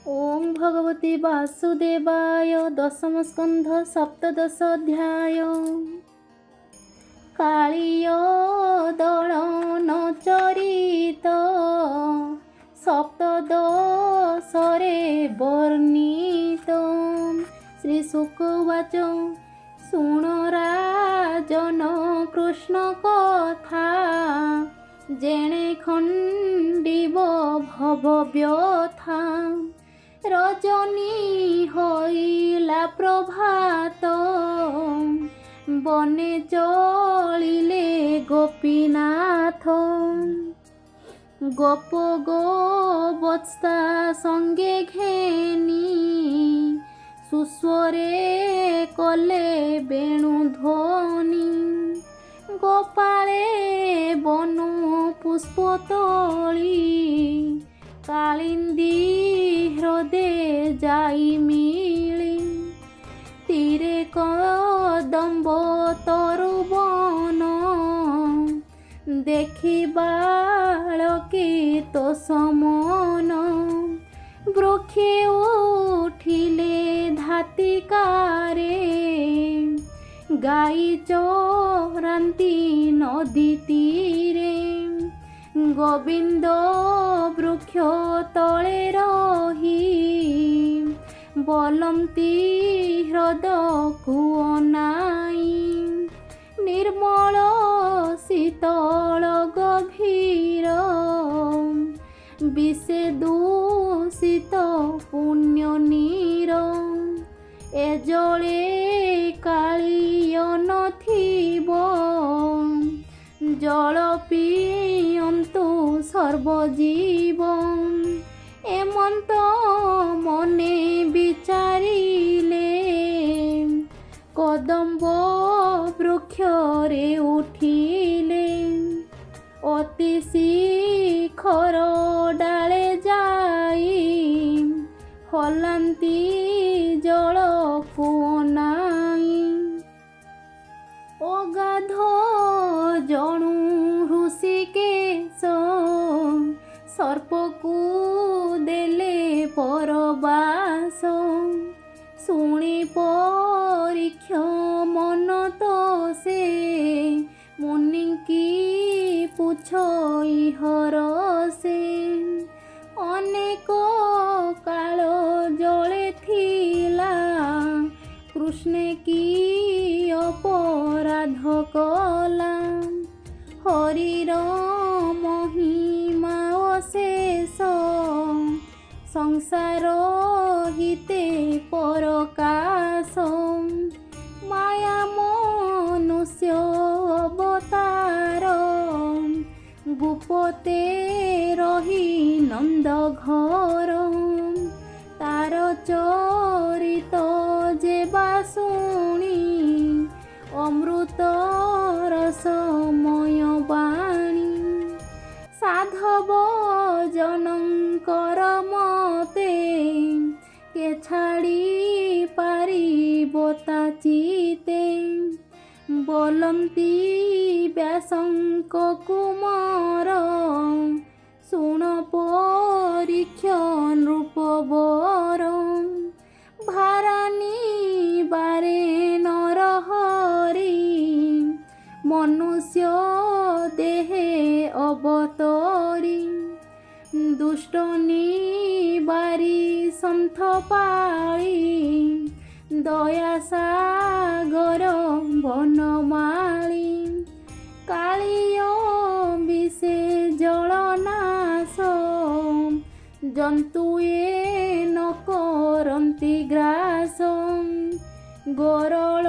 ओम भगवते वासुदेवाय दशम स्कंध सप्तदश अध्याय कालीय दलन चरित सप्तदशरे वर्णित श्री शुकवाच शुण राजन कृष्ण कथा जेणे खंडिब भव व्यथा रजनी होइला प्रभात बने चलिले गोपीनाथ गोप गोबत्सा संगे घेनी सुस्वरे कले वेणु ध्वनि गोपाले बनु पुष्पतोली कालिंदी हृदय जाई मिली तीरे कदम्ब तरुवन देखी बालके तो समन वृक्षे उठिले धातिकारे गाई चरांती नदी तीरे गोविंद वृक्ष तले रही बलंती हृद कुअनाई निर्मल शीतल गभीर विषे दूषित पुण्य नीर एजले कालिय नथिब जल पियन्तु सर्वजीव एमंत मने विचारिले कदम्ब वृक्षरे उठिले अति शिखर डाले जाई हलांती जल कुअनाई अगाध जणु ऋषिकेश सर्पकु देले परबास शुणी परीक्ष मन तो से मुनि की पुछई हरसे अनेक काल जले थिला कृष्ण की अपराध कला हरिर महिमा अशेष संसार हिते परकाश माया मनुष्य अवतार गुपते रही नंद घर तार चरित जेबा शुणी अमृत रसमय बाणी साधव जनकर मते के छाड़ी पारिबो चिते बोलंती व्यासंक कुमार शुण परीक्ष नृपवर भारानी बारे नरहरी मनुष्य देहे अवतरी दुष्ट निबारी सन्थ पाळी दया सागर वनमाळी कालिय विषे जलनाश जंतु ये न करन्ति ग्रास गरल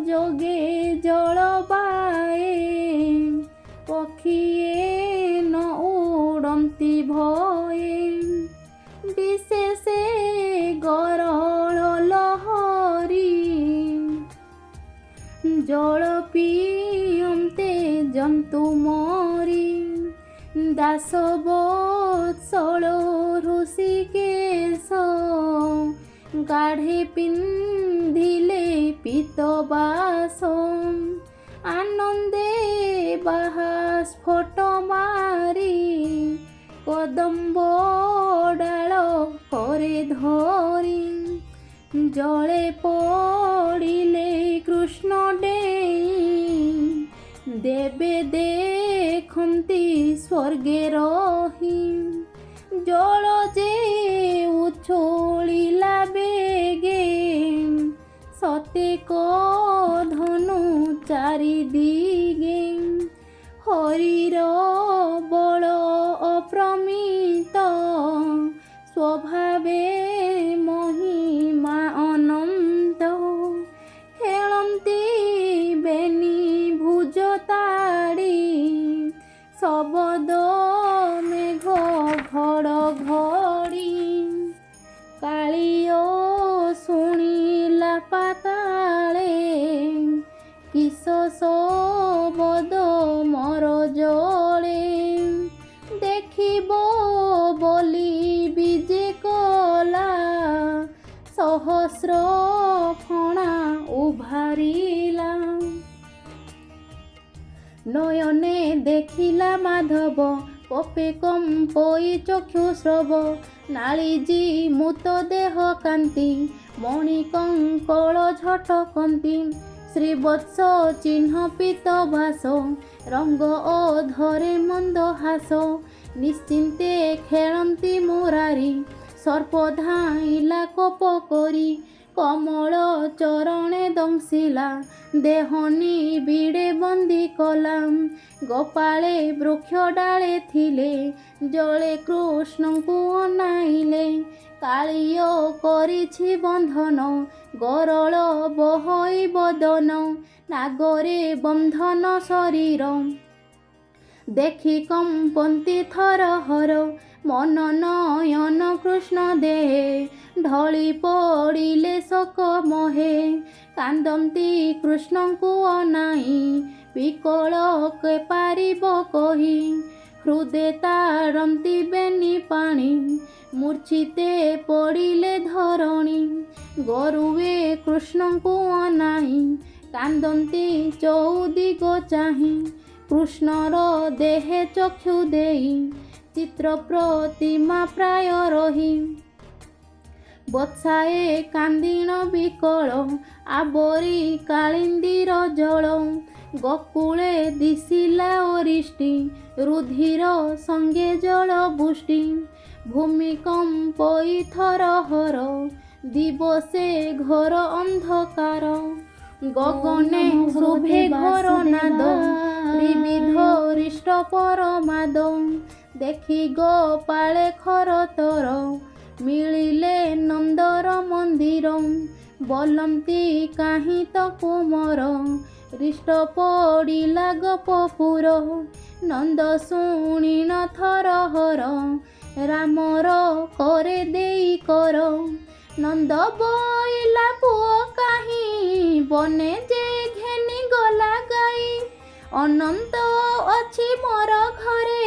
जोगे जलबाए पक्षीए न उड़न्ति भये विशेषे गरल लहरी जल पियन्ते जंतु मरी दासवत्सल ऋषिकेश गाढ़े पिंधिले पीतबास आनंदे बाहा स्फोट मारी कदम्ब डाल করে ধরি জলে পড়িলে কৃষ্ণ ডেই দেবে দেখন্তি স্বর্গে রহি জল যে উছলিলা বেগে সতেক ধনু চারিদিগে হরির বল অপ্রমিত স্বভাবে মহিমা অনন্ত খেলন্তি বেনি ভুজ তাড়ি শবদ মেঘ ঘড়ঘড়ি কালিও শুনিলা পাতালে কিস শবদ মর জলে দেখিব বলি বিজে কলা সহস্র ফণা উভারিলা নয়নে দেখিলা মাধব পপে কম্পই চক্ষু শ্রব নালিজি মুত দেহ কান্তি মণি কঙ্কଳ ঝটকন্তি শ্রীবৎস চিহ্ন পিত ভাস রঙ্গ ও ধরে মন্দ হাস নিশ্চিন্তে খেলন্তি মুরারি সর্প ধাইলা কোপ করি কমল চরণে দংশিলা দেহনি বিড়ে বন্দি কলাম গোপাଳେ ବୃକ୍ଷ ଡାଳେ ଥିଲେ ଜଳେ କୃଷ୍ଣଙ୍କୁ ଅନାଇଲେ କାଳିଅ କରିଛି ବନ୍ଧନ ଗରଳ ବହଇ ବଦନ ନାଗରେ ବନ୍ଧନ ଶରୀର ଦେଖି କମ୍ପନ୍ତି ଥରହର ମନ ନୟନ କୃଷ୍ଣ ଦେହେ ଢଳି ପଡ଼ିଲେ ଶୋକ ମୋହେ କାନ୍ଦନ୍ତି କୃଷ୍ଣଙ୍କୁ ଅନାଇ ବିକଳ କେ ପାରିବ କହି ହୃଦେ ତାରନ୍ତି ବେନି ପାଣି ମୂର୍ଚ୍ଛିତେ ପଡ଼ିଲେ ଧରଣୀ ଗରୁଏ କୃଷ୍ଣଙ୍କୁ ଅନାଇ କାନ୍ଦନ୍ତି ଚଉଦିଗ ଚାହିଁ କୃଷ୍ଣର ଦେହେ ଚକ୍ଷୁ ଦେଇ ଚିତ୍ର ପ୍ରତିମା ପ୍ରାୟ ରହି ବତ୍ସାଏ କାନ୍ଦିଣ ବିକଳ ଆବରି କାଳିନ୍ଦୀର ଜଳ ଗୋକୁଳେ ଦିଶିଲା ଅରିଷ୍ଟି ରୁଧିର ସଙ୍ଗେ ଜଳ ବୃଷ୍ଟି ଭୂମିକମ୍ପଇ ଥରହର ଦିବସେ ଘୋର ଅନ୍ଧକାର ଗଗନେ ଶୁଭେ ଘୋର ନାଦ ତ୍ରିବିଧ ରିଷ୍ଟ ପରମାଦ ଦେଖି ଗୋପାଳେ ଖରତର ମିଳିଲେ ନନ୍ଦର ମନ୍ଦିର ବୋଲନ୍ତି କାହିଁ ତ କୁମର ରିଷ୍ଟ ପଡ଼ିଲା ଗୋପପୁର ନନ୍ଦ ଶୁଣିନ ଥରହର ରାମର କରେ ଦେଇ କର ନନ୍ଦ ବୋଇଲା ପୁଅ କାହିଁ ବନେ ଯେ ଘେନି ଗଲା ଗାଈ ଅନନ୍ତ ଅଛି ମୋର ଘରେ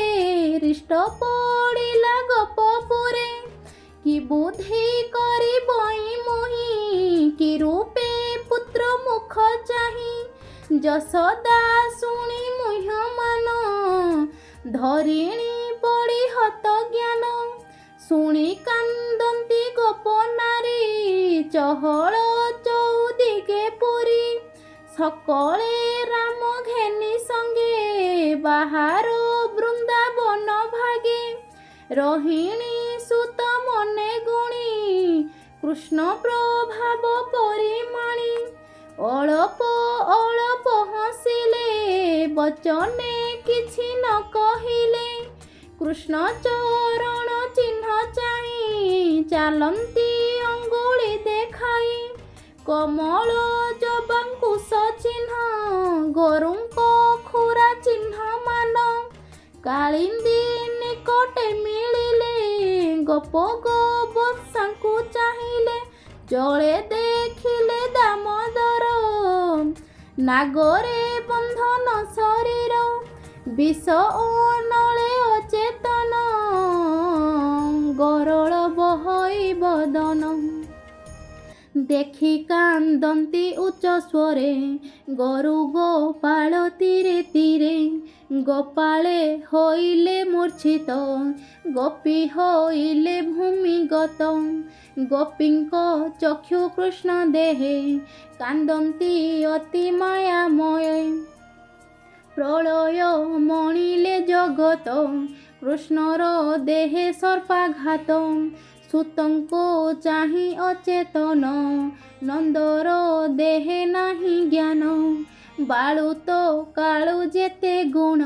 ରିଷ୍ଟ ପଡ଼ିଲା ଗୋପପୁରେ କି ବୁଦ୍ଧି କରିବଇ ମୁହିଁ କି ରୂପେ ପୁତ୍ର ମୁଖ ଚାହିଁ ଯଶୋଦା ଶୁଣି ମୁହ୍ୟମାନ ଧରିଣୀ ପଡ଼ି ହତ ଜ୍ଞାନ ଶୁଣି କାନ୍ଦନ୍ତି ଗୋପ ନାରୀ ଚହଳ ଚଉଦିଗେ ପୁରୀ ସକଳେ ରାମ ଘେନି ସଙ୍ଗେ ବାହାର ବୃନ୍ଦାବନ ଭାଗେ ରୋହିଣୀ ସୁତ ମନେ ଗୁଣି କୃଷ୍ଣ ପ୍ରଭାବ ପରିମାଣି ଅଳପ ଅଳପ ହସିଲେ ବଚନେ କିଛି ନ କହିଲେ କୃଷ୍ଣ ଚରଣ ଚିହ୍ନ ଚାହିଁ ଚାଲନ୍ତି ଅଙ୍ଗୁଳି ଦେଖାଇ କମଳ ଜବାଙ୍କୁଶ ଚିହ୍ନ ଗୋରୁଙ୍କ ଖୁରା ଚିହ୍ନ ମାନ କାଳିନ୍ଦୀ ନିକଟେ ମିଳିଲେ ଗୋପ ଗୋବତ୍ସାଙ୍କୁ ଚାହିଁଲେ ଜଳେ ଦେଖିଲେ ଦାମୋଦର ନାଗରେ ବନ୍ଧନ ଶରୀର ବିଷ ଓ ନଳେ ଅଚେତନ ଗରଳ ବହଇ ବଦନ ଦେଖି କାନ୍ଦନ୍ତି ଉଚ୍ଚ ସ୍ୱରେ ଗୋରୁ ଗୋପାଳ ତୀରେ ତୀରେ। ଗୋପାଳେ ହୋଇଲେ ମୂର୍ଚ୍ଛିତ, ଗୋପୀ ହୋଇଲେ ଭୂମିଗତ। ଗୋପୀଙ୍କ ଚକ୍ଷୁ କୃଷ୍ଣ ଦେହେ, କାନ୍ଦନ୍ତି ଅତି ମାୟାମୟ। ପ୍ରଳୟ ମଣିଲେ ଜଗତ, କୃଷ୍ଣର ଦେହେ ସର୍ପାଘାତ। ସୁତଙ୍କୁ ଚାହିଁ ଅଚେତନ, ନନ୍ଦର ଦେହେ ନାହିଁ ଜ୍ଞାନ। ବାଳୁତ କାଳୁ ଯେତେ ଗୁଣ,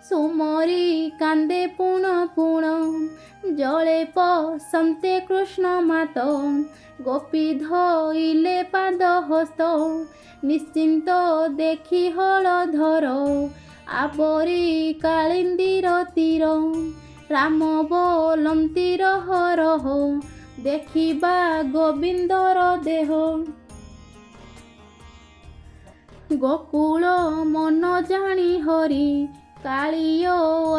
ସୁମରି କାନ୍ଦେ ପୁଣ ପୁଣ। ଜଳେ ପଶନ୍ତେ କୃଷ୍ଣ ମାତ, ଗୋପୀ ଧଇଲେ ପାଦ ହସ୍ତ। ନିଶ୍ଚିନ୍ତ ଦେଖି ହଳଧର, ଆବରି କାଳିନ୍ଦୀର ତୀର। ରାମ ବୋଲନ୍ତି ରହ ରହ, ଦେଖିବା ଗୋବିନ୍ଦର ଦେହ। ଗୋକୁଳ ମନ ଜାଣି ହରି, କାଳିଅ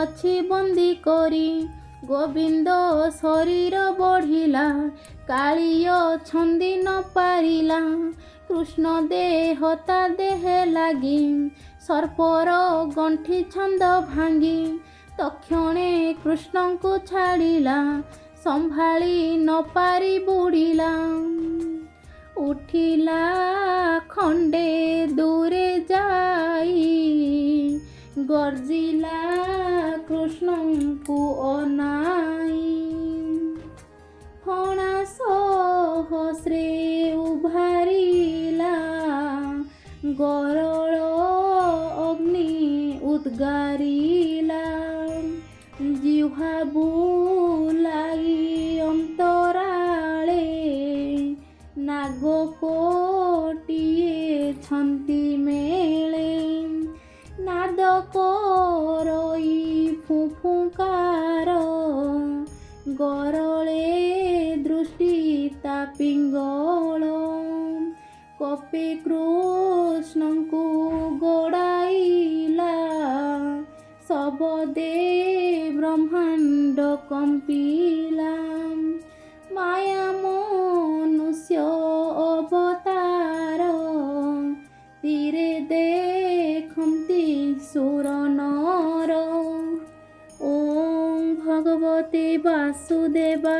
ଅଛି ବନ୍ଦୀ କରି। ଗୋବିନ୍ଦ ଶରୀର ବଢ଼ିଲା, କାଳିଅ ଛନ୍ଦି ନ ପାରିଲା। କୃଷ୍ଣ ଦେହ ତା ଦେହେ ଲାଗି, ସର୍ପର ଗଣ୍ଠି ଛନ୍ଦ ଭାଙ୍ଗି। ତକ୍ଷଣେ କୃଷ୍ଣଙ୍କୁ ଛାଡ଼ିଲା, ସମ୍ଭାଳି ନ ପାରି ବୁଡ଼ିଲା। ଉଠିଲା ଖଣ୍ଡେ ଦୂରେ ଯାଇ, ଗର୍ଜିଲା କୃଷ୍ଣଙ୍କୁ ଅନାଇ। ଫଣା ସହସ୍ରେ ଉଭାରିଲା, ଗରଳ ଅଗ୍ନି ଉଦ୍ଗାରିଲା। ଜିହ୍ୱା ବୁଲାଇ ଅନ୍ତରାଳେ, ନାଗ କୋଟିଏ ଛନ୍ତି ମେଳେ। ନାଦ କରଇ ଫୁଫୁକାର, ଗରଳେ ଦୃଷ୍ଟି ତା ପିଙ୍ଗଳ। କପି କୃଷ୍ଣଙ୍କୁ ଗୋଡ଼ାଇଲା, ଶବଦେ ବ୍ରହ୍ମାଣ୍ଡ କମ୍ପିଲା। ମାୟା ମନୁଷ୍ୟ ଅବତାର, ତୀରେ ଦେଖନ୍ତି ସୁର ନର। ଓಂ ଭଗବତେ ବାସୁଦେବାୟ।